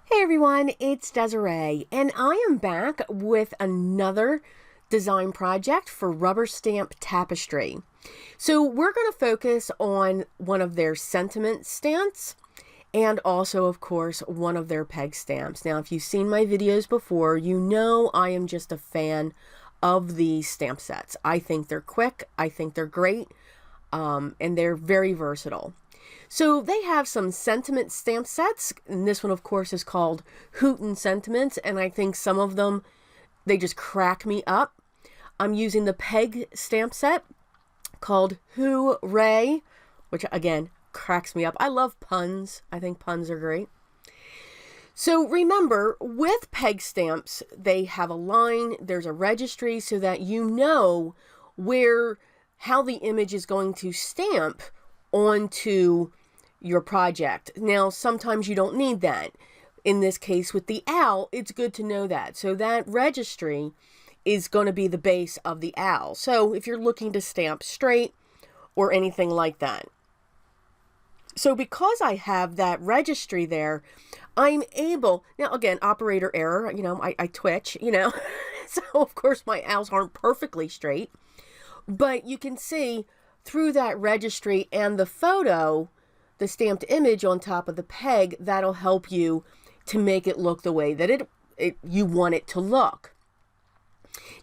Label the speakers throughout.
Speaker 1: Hey everyone, it's Desiree, and I am back with another design project for Rubber Stamp Tapestry. So we're going to focus on one of their sentiment stamps and also, of course, one of their peg stamps. Now, if you've seen my videos before, you know I am just a fan of these stamp sets. I think they're quick, I think they're great, and they're very versatile. So they have some sentiment stamp sets, and this one, of course, is called Hootin Sentiments, and I think some of them, they just crack me up. I'm using the peg stamp set called Hooray, which, again, cracks me up. I love puns. I think puns are great. So remember, with peg stamps, they have a line, there's a registry, so that you know how the image is going to stamp onto your project. Now, sometimes you don't need that. In this case, with the owl, it's good to know that. So that registry is going to be the base of the owl. So if you're looking to stamp straight or anything like that. So because I have that registry there, I'm able, now again, operator error, I twitch, so of course my owls aren't perfectly straight, but you can see through that registry and the photo, the stamped image on top of the peg, that'll help you to make it look the way that you want it to look.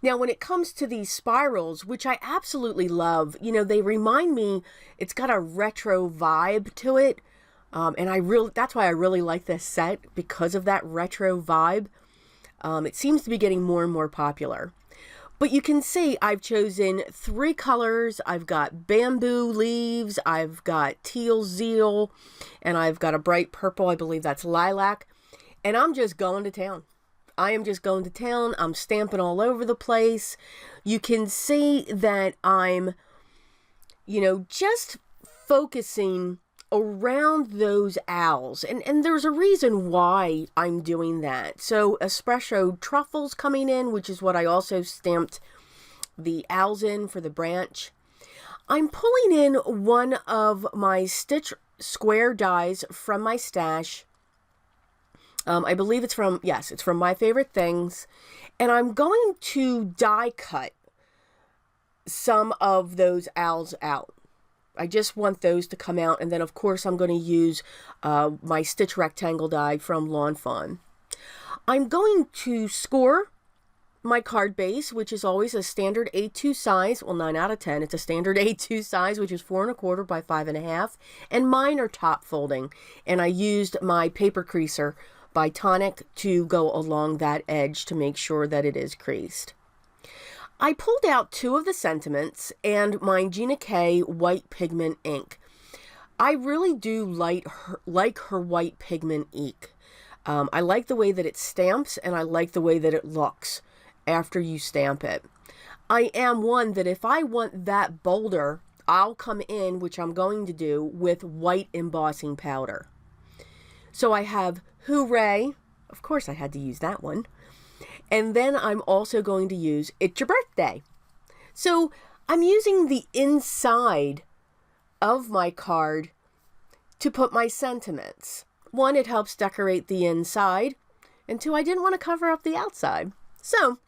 Speaker 1: Now, when it comes to these spirals, which I absolutely love, they remind me, it's got a retro vibe to it. And that's why I really like this set, because of that retro vibe. It seems to be getting more and more popular. But you can see I've chosen 3 colors. I've got bamboo leaves, I've got teal zeal, and I've got a bright purple, I believe that's lilac. And I'm just going to town. I am just going to town. I'm stamping all over the place. You can see that I'm, just focusing around those owls. And there's a reason why I'm doing that. So espresso truffles coming in, which is what I also stamped the owls in for the branch. I'm pulling in one of my stitch square dies from my stash. I believe it's from My Favorite Things. And I'm going to die cut some of those owls out. I just want those to come out, and then of course I'm going to use my stitch rectangle die from Lawn Fawn. I'm going to score my card base, which is always a standard A2 size. Well, 9 out of 10, it's a standard A2 size, which is 4 1/4 by 5 1/2, and mine are top folding. And I used my paper creaser by Tonic to go along that edge to make sure that it is creased. I pulled out 2 of the sentiments and my Gina K white pigment ink. I really do like her white pigment ink. I like the way that it stamps, and I like the way that it looks after you stamp it. I am one that if I want that bolder, I'll come in, which I'm going to do, with white embossing powder. So I have Hooray. Of course I had to use that one. And then I'm also going to use It's Your Birthday. So I'm using the inside of my card to put my sentiments. 1, it helps decorate the inside. And 2, I didn't want to cover up the outside. So,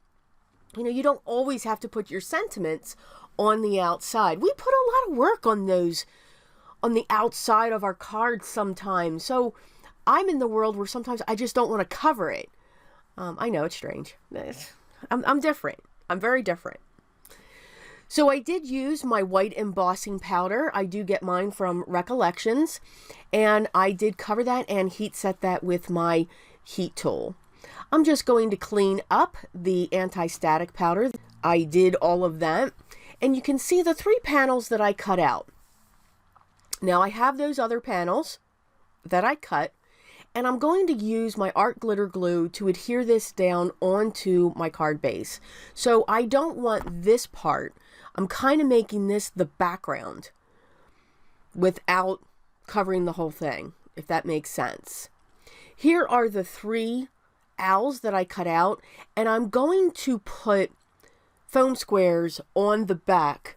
Speaker 1: you don't always have to put your sentiments on the outside. We put a lot of work on those, on the outside of our cards sometimes. So I'm in the world where sometimes I just don't want to cover it. I know it's strange. I'm different. I'm very different. So I did use my white embossing powder. I do get mine from Recollections. And I did cover that and heat set that with my heat tool. I'm just going to clean up the anti-static powder. I did all of that. And you can see the 3 panels that I cut out. Now I have those other panels that I cut. And I'm going to use my art glitter glue to adhere this down onto my card base. So I don't want this part. I'm kind of making this the background without covering the whole thing, if that makes sense. Here are the 3 owls that I cut out, and I'm going to put foam squares on the back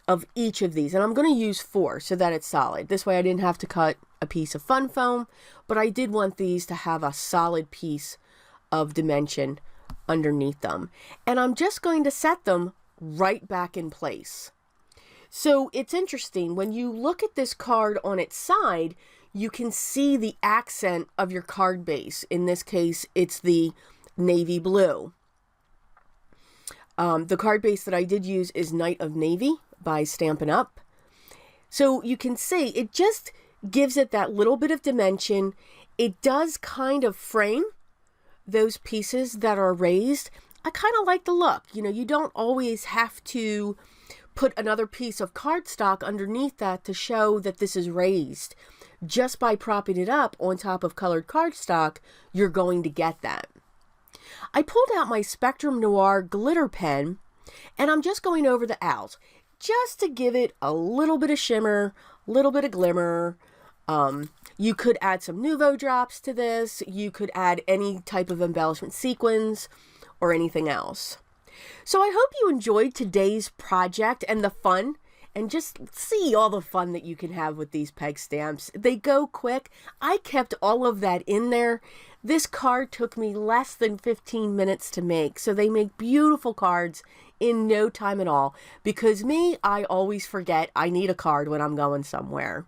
Speaker 1: of each of these. And I'm going to use 4 so that it's solid. This way I didn't have to cut a piece of fun foam, but I did want these to have a solid piece of dimension underneath them. And I'm just going to set them right back in place. So it's interesting, when you look at this card on its side, you can see the accent of your card base. In this case, it's the navy blue. The card base that I did use is Knight of Navy by Stampin' Up. So you can see it just gives it that little bit of dimension. It does kind of frame those pieces that are raised. I kind of like the look. You know, you don't always have to put another piece of cardstock underneath that to show that this is raised. Just by propping it up on top of colored cardstock, you're going to get that. I pulled out my Spectrum Noir glitter pen, and I'm just going over the owls, just to give it a little bit of shimmer, a little bit of glimmer. You could add some Nuvo drops to this. You could add any type of embellishment sequins or anything else. So I hope you enjoyed today's project and the fun, and just see all the fun that you can have with these peg stamps. They go quick. I kept all of that in there. This card took me less than 15 minutes to make, so they make beautiful cards in no time at all. Because me, I always forget I need a card when I'm going somewhere.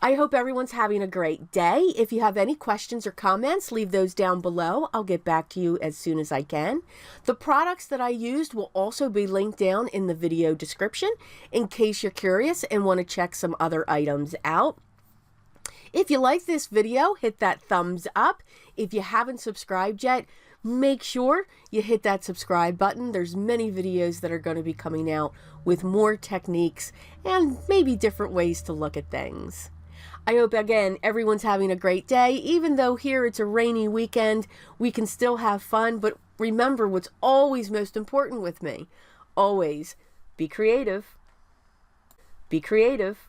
Speaker 1: I hope everyone's having a great day. If you have any questions or comments, leave those down below. I'll get back to you as soon as I can. The products that I used will also be linked down in the video description in case you're curious and want to check some other items out. If you like this video, hit that thumbs up. If you haven't subscribed yet, make sure you hit that subscribe button. There's many videos that are going to be coming out with more techniques and maybe different ways to look at things. I hope, again, everyone's having a great day. Even though here it's a rainy weekend, we can still have fun. But remember what's always most important with me. Always be creative. Be creative.